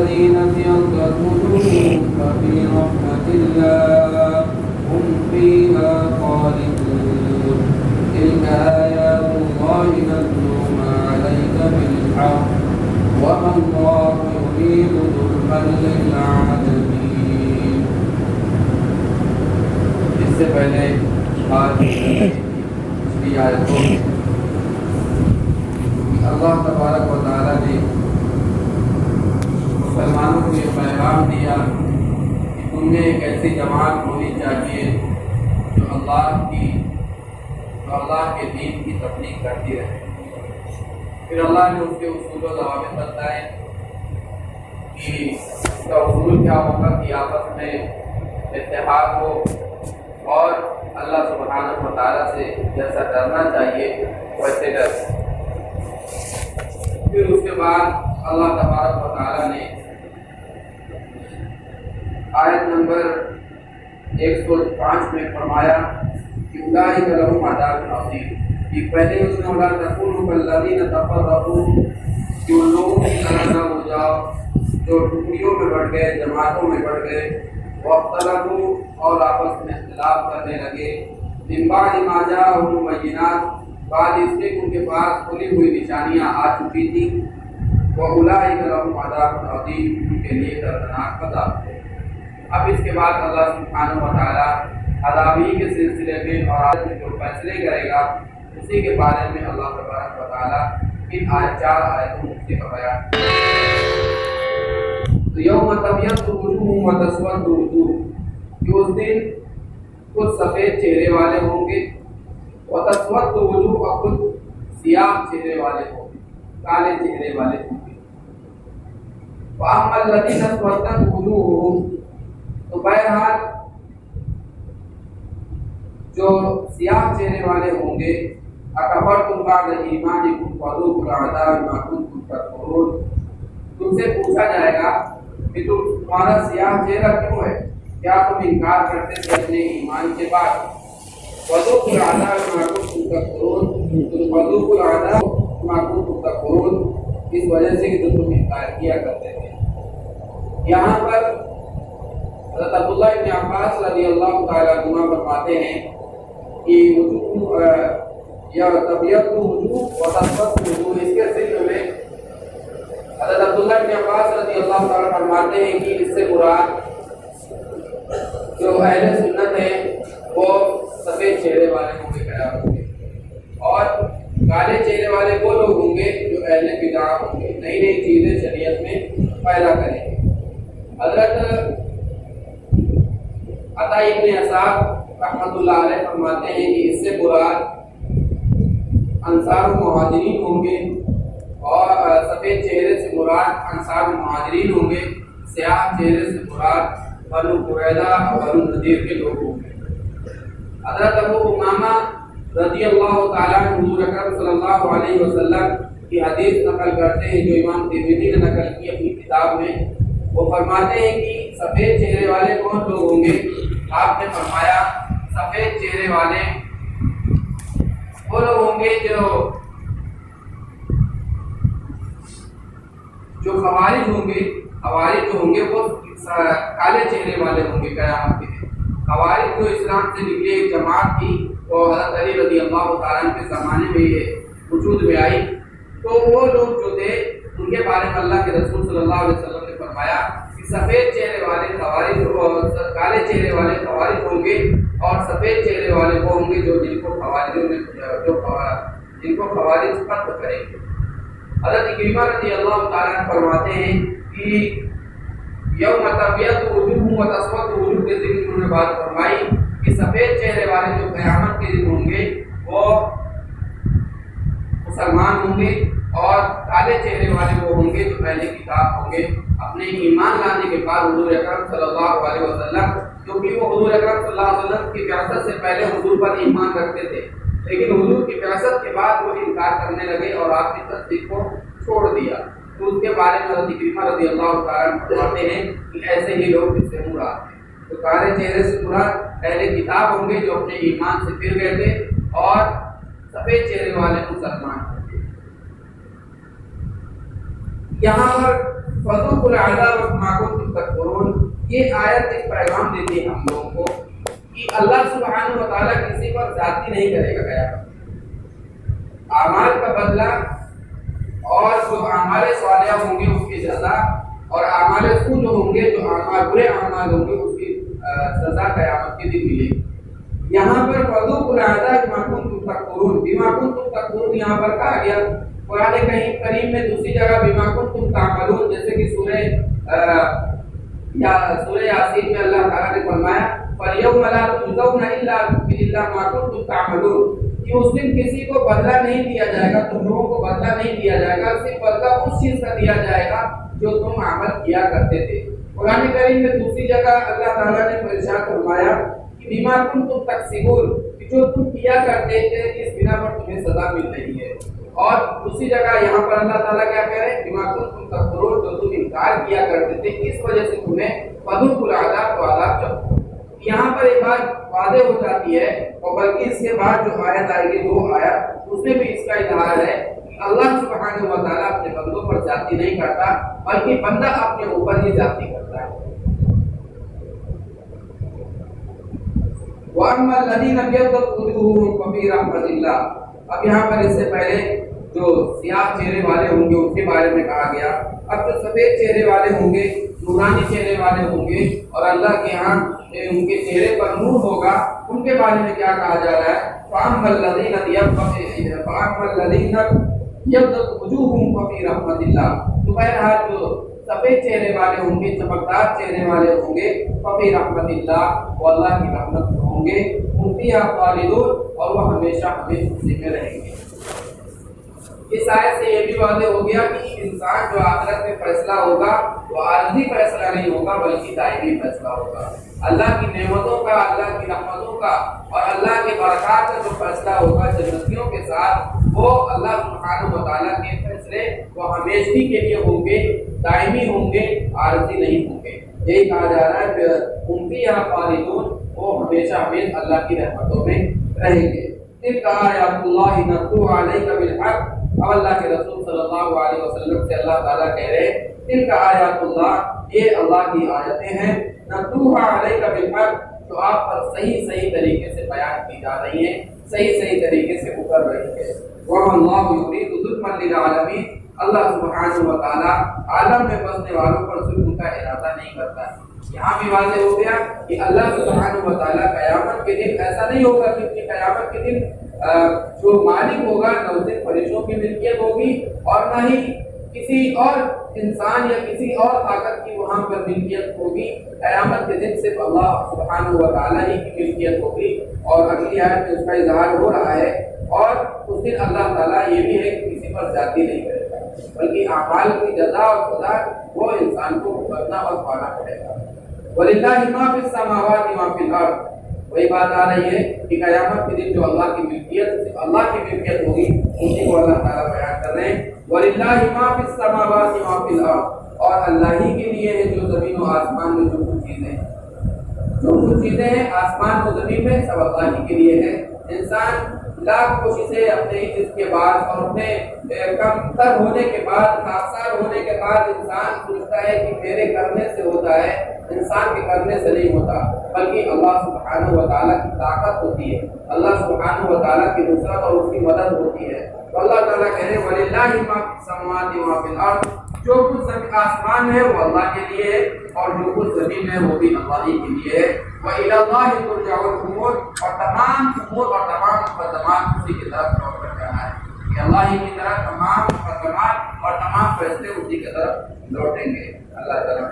والذين ابيضت وجوههم ففي رحمة الله هم فيها خالدون تلك آيات الله نتلوها عليك بالحق وما الله يريد ظلما للعالمين. اس سے پہلے پچھلی آیتوں میں اللہ تبارک و تعالیٰ نے مسلمانوں کو یہ پیغام دیا کہ ان میں ایک ایسی جماعت ہونی چاہیے جو اللہ کے دین کی تبلیغ کرتی رہے. پھر اللہ نے اس کے اصول و ضوابط بتائے کہ اس کا اصول کیا ہوگا کہ آپس میں اتحاد ہو اور اللہ سبحانہ و تعالیٰ سے جیسا ڈرنا چاہیے ویسے ڈر. پھر اس کے بعد اللہ تبارک و تعالیٰ نے آیت نمبر 105 میں فرمایا کہ اولئک لہم عذاب عظیم. کہ پہلے اس نے ولا تکونوا کالذین تفرقوا کہ ان لوگوں کی طرح نہ ہو جاؤ جو ٹکڑیوں میں بٹ گئے, جماعتوں میں بٹ گئے, واختلفوا اور آپس میں اختلاف کرنے لگے, من بعد ما جاءہم البینات بعد اس کے ان کے پاس کھلی ہوئی نشانیاں آ چکی تھیں, وَأُولَٰئِكَ لَهُمْ عَذَابٌ عَظِيمٌ ان کے لیے دردناک عذاب ہے. اب اس کے بعد اللہ سبحانہ و تعالیٰ عذابی کے سلسلے میں اور آج میں جو فیصلے کرے گا اسی کے بارے میں اللہ تبارک و تعالیٰ ان 4 آیتوں سے بیان. تو یوم تبیض وجوہ وتسود وجوہ کہ اس دن کچھ سفید چہرے والے ہوں گے, وتسود وجوہ اور کچھ سیاہ چہرے والے ہوں گے, کالے چہرے والے ہوں گے. وَأَمَّا الَّذِينَ اسْوَدَّتْ وُجُوهُهُمْ تو بہرحال جو سیاہ چہرے والے ہوں گے, اکفرتم بعد ایمانکم فذوقوا العذاب بما کنتم تکفرون تم سے پوچھا جائے گا کہ تمہارا سیاہ چہرہ کیوں ہے, کیا تم انکار کرتے تھے اپنے ایمان کے بعد. فذوقوا العذاب بما کنتم تکفرون فذوقوا العذاب بما کنتم تکفرون اس وجہ سے کہ تم انکار کیا کرتے تھے. یہاں پر حضرت عبداللہ ابن عباس رضی اللہ تعالیٰ عنہ فرماتے ہیں کہ وجوہ یا طبیعت وجوہ و تسود وجوہ اس کے ذکر میں حضرت عبداللہ ابن عباس رضی اللہ تعالیٰ فرماتے ہیں کہ اس سے مراد جو اہل سنت ہیں وہ سفید چہرے والے ہوں گے قیامت میں, اور کالے چہرے والے وہ لوگ ہوں گے جو اہل بدعہ ہوں گے, نئی نئی چیزیں شریعت میں پیدا کریں گے. حضرت عطا ابن اسحاق رحمۃ اللہ علیہ فرماتے ہیں کہ اس سے مراد انصار و مہاجرین ہوں گے, اور سفید چہرے سے مراد انصار و مہاجرین ہوں گے, سیاہ چہرے سے مراد بنو قریظہ اور بنو نذیر کے لوگ ہوں گے. حضرت ابو امامہ رضی اللہ تعالیٰ عنہ حضور اکرم صلی اللہ علیہ وسلم کی حدیث نقل کرتے ہیں جو امام ترمذی نے نقل کی اپنی کتاب میں. وہ فرماتے ہیں کہ سفید چہرے والے کون لوگ ہوں گے. آپ نے فرمایا سفید چہرے والے وہ لوگ ہوں گے جو خوارج ہوں گے. خوارج جو ہوں گے وہ کالے چہرے والے ہوں گے قیامت کے دن. خوارج جو اسلام سے نکلی ایک جماعت تھی وہ حضرت علی رضی اللہ تعالیٰ عنہ کے زمانے میں یہ وجود میں آئی, تو وہ لوگ جو تھے ان کے بارے میں اللہ کے رسول صلی اللہ علیہ وسلم نے فرمایا کہ سفید چہرے والے خوارج کالے چہرے والے خوارج ہوں گے, اور سفید چہرے والے وہ ہوں گے جن کو خوارج قتل کریں گے. حضرت اکرمہ رضی اللہ تعالیٰ عنہ فرماتے ہیں کہ یوم تبیض وجوہ و تسود وجوہ کے ذکر انہوں نے بات فرمائی کہ سفید چہرے والے جو قیامت کے دن ہوں گے وہ مسلمان ہوں گے, اور کالے چہرے والے وہ ہوں گے جو پہلے کتاب ہوں گے. اپنے ایمان لانے کے بعد حضور اکرم صلی اللہ علیہ وسلم, کیونکہ وہ حضور اکرم صلی اللہ علیہ وسلم کی بعثت سے پہلے حضور پر ایمان رکھتے تھے, لیکن حضور کی بعثت کے بعد وہ انکار کرنے لگے اور آپ کی تصدیق کو چھوڑ دیا. تو اس کے بارے میں حضرت اکرمہ رضی اللہ تعالیٰ عنہ فرماتے ہیں کہ ایسے ہی لوگ اس سے مراد ہیں. تو کالے چہرے سے مراد پہلے کتاب ہوں گے جو اپنے ایمان سے پھر گئے تھے, اور سفید چہرے والے مسلمان ہوں گے. यहाँ पर फज़ूक़ुल अज़ाब बिमा कुन्तुम तकफ़ुरून, ये आयत एक पैगाम देती है हम लोगों को कि अल्लाह सुब्हानहू व तआला किसी पर ज़्यादती नहीं करेगा क़यामत। आमाल का बदला और जो आमाल सालिहा होंगे उसकी सज़ा, और आमाल सू जो होंगे, जो बुरे आमाल होंगे उसकी सज़ा क़यामत के दिन मिलेगी। यहाँ पर फज़ूक़ुल अज़ाब बिमा कुन्तुम तकफ़ुरून, बिमा कुन्तुम तकफ़ुरून यहाँ पर कहा गया। कुरान करीम में दूसरी जगह बिमा कुन्तुम तामलून, जैसे कि सूरह यासीन में अल्लाह ताला ने फरमाया फल्यौम ला तुजज़ौना इल्ला मा कुन्तुम तामलून, कि उस दिन किसी को बदला नहीं दिया जाएगा, तुम लोगों को बदला नहीं दिया जाएगा, सिर्फ बदला उस चीज का दिया जाएगा जो तुम अमल किया करते थे। कुरान करीम में दूसरी जगह अल्लाह ताला ने इरशाद फरमाया कि बिमा कुन्तुम तक्सिबून, कि जो तुम किया करते थे इस बिना पर तुम्हें सजा मिल रही है। और दूसरी जगह यहाँ पर अल्लाह ताला क्या कह रहे हैं, बिमा कुन्तुम तकफ़ुरून, जो तुम इनकार किया करते थे इस वजह से तुम्हें फज़ूक़ुल अज़ाब तो अज़ाब चखो। यहाँ पर एक बात वाज़ेह हो जाती है, और बल्कि इसके बाद जो आयत आएगी 2 आयत, उसमें भी इसका इज़हार है कि अल्लाह सुब्हानहू व तआला अपने बंदों पर ज़्यादती नहीं करता, बल्कि बंदा अपने ऊपर ही ज़्यादती करता है। वअम्मा अल्लज़ीना अब्यद्दत वुजूहुहुम फफ़ी रहमतिल्लाह, अब यहाँ पर इससे पहले जो सियाह चेहरे वाले होंगे उनके बारे में कहा गया। अब जो सफेद चेहरे वाले होंगे, नूरानी चेहरे वाले होंगे और अल्लाह के यहाँ उनके चेहरे पर नूर होगा, उनके बारे में क्या कहा जा रहा है, फ़अम्मल लज़ीना यब्यद्दत वुजूहुहुम फफ़ी रहमतिल्लाह, तो बहरहाल जो सफेद चेहरे वाले होंगे, चमकदार चेहरे वाले होंगे, फफ़ी रहमतिल्लाह, वो अल्लाह की रहमत में होंगे, हुम फ़ीहा ख़ालिदून, और वह हमेशा हमेशा उसी में रहेंगे। इस आयत से ये भी वाज़ेह हो गया कि इंसान जो आखिरत में फैसला होगा वो आरज़ी फैसला नहीं होगा, बल्कि दायमी फैसला होगा। अल्लाह की नेमतों का, अल्लाह की रहमतों का और अल्लाह के बरक़ात का जो फैसला होगा जन्नतियों के साथ, वो अल्लाह सुब्हानहू व तआला के फैसले वो हमेशा के लिए होंगे, दायमी होंगे, आरज़ी नहीं होंगे। यही कहा जा रहा है हुम फ़ीहा ख़ालिदून, वो हमेशा हमेशा अल्लाह की रहमतों में रहेंगे। तिल्का आयातुल्लाहि नत्लूहा अलैका बिल हक़, अब अल्लाह के रसूल सल्लल्लाहु अलैहि वसल्लम से अल्लाह ताला कह रहे हैं तिल्का आयातुल्लाह, ये अल्लाह की आयतें हैं, नत्लूहा अलैका बिल हक़, तो आप पर सही तरीके से बयान की जा रही हैं, सही तरीके से उतर रही है। वल्लाहु युरीदु ज़ुल्मन लिल आलमीन, अल्लाह सुब्हानहू व तआला आलम में बसने वालों पर जुल्म का इरादा नहीं करता। यहाँ भी वाज़ेह हो गया कि अल्लाह सुब्हानहू व तआला क़यामत के दिन ऐसा नहीं होगा कि क़यामत के दिन जो मालिक होगा न उसे फरिश्तों की मिल्कियत होगी और न ही किसी और इंसान या किसी और ताकत की वहाँ पर मिल्कियत होगी। क़यामत के दिन सिर्फ अल्लाह सुब्हानहू व तआला ही की मिल्कियत होगी। और अगली आयत में उसका इज़हार हो रहा है, और उस दिन अल्लाह ताला ये भी है कि किसी पर ज़्यादती नहीं करेगा, बल्कि अमाल की जज़ा और सज़ा वो इंसान को भुगतना और पाना पड़ेगा। वलिल्लाहि मा फिस समावाति मा फिल अर्द, वही बात आ रही है कि क़यामत के दिन जो अल्लाह की मिल्कियत, अल्लाह की मिल्कियत होगी, उसी को अल्लाह ताला बयान कर रहे हैं। वलिल्लाहि मा फिस समावाति मा फिल अर्द, और अल्लाह ही के लिए है जो ज़मीन और आसमान में जो कुछ चीज़ें हैं, आसमान और ज़मीन में, सब अल्लाह ही के लिए है। इंसान लाख कोशिशें अपने ही जिसके बाद और अपने कमतर होने के बाद, नाक़सार होने के बाद इंसान सोचता है कि मेरे करने से होता है, इंसान के करने से नहीं होता, बल्कि अल्लाह सुब्हानहू व तआला की ताकत होती है, अल्लाह सुब्हानहू व तआला की नुसरत और उसकी मदद होती है। तो अल्लाह ताला कह रहे हैं वलिल्लाहि मा फिस समावाति व मा फिल अर्द, जो कुछ आसमान है वो अल्लाह के लिए है और जो कुछ ज़मीन है वो भी अल्लाह ही के लिए है। व इलल्लाहि तुरजउल उमूर, और तमाम उमूर और तमाम मुक़द्दमात उसी की तरफ लौट कर जाना है कि अल्लाह ही की तरफ तमाम मुक़द्दमात और तमाम फैसले उसी की तरफ लौटेंगे। अल्लाह ताला